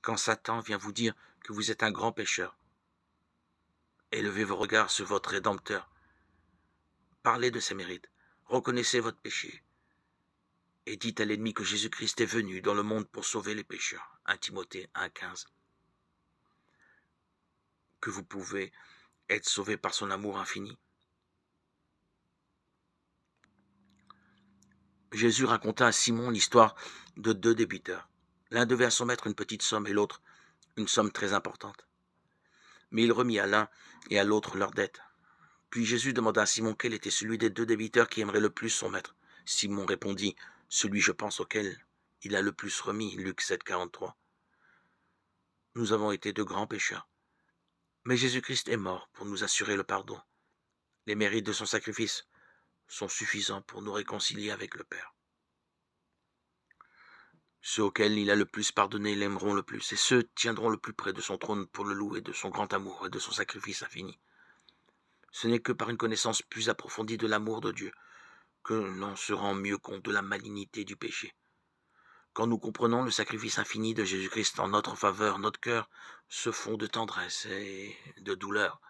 Quand Satan vient vous dire que vous êtes un grand pécheur, élevez vos regards sur votre Rédempteur. Parlez de ses mérites. Reconnaissez votre péché. Et dites à l'ennemi que Jésus-Christ est venu dans le monde pour sauver les pécheurs. 1 Timothée 1,15. Que vous pouvez être sauvé par son amour infini. Jésus raconta à Simon l'histoire de deux débiteurs. L'un devait à son maître une petite somme et l'autre une somme très importante. Mais il remit à l'un et à l'autre leurs dettes. Puis Jésus demanda à Simon quel était celui des deux débiteurs qui aimerait le plus son maître. Simon répondit, celui je pense auquel il a le plus remis. Luc 7, 43. Nous avons été de grands pécheurs. Mais Jésus-Christ est mort pour nous assurer le pardon. Les mérites de son sacrifice sont suffisants pour nous réconcilier avec le Père. Ceux auxquels il a le plus pardonné l'aimeront le plus, et ceux tiendront le plus près de son trône pour le louer de son grand amour et de son sacrifice infini. Ce n'est que par une connaissance plus approfondie de l'amour de Dieu que l'on se rend mieux compte de la malignité du péché. Quand nous comprenons le sacrifice infini de Jésus-Christ en notre faveur, notre cœur se fond de tendresse et de douleur.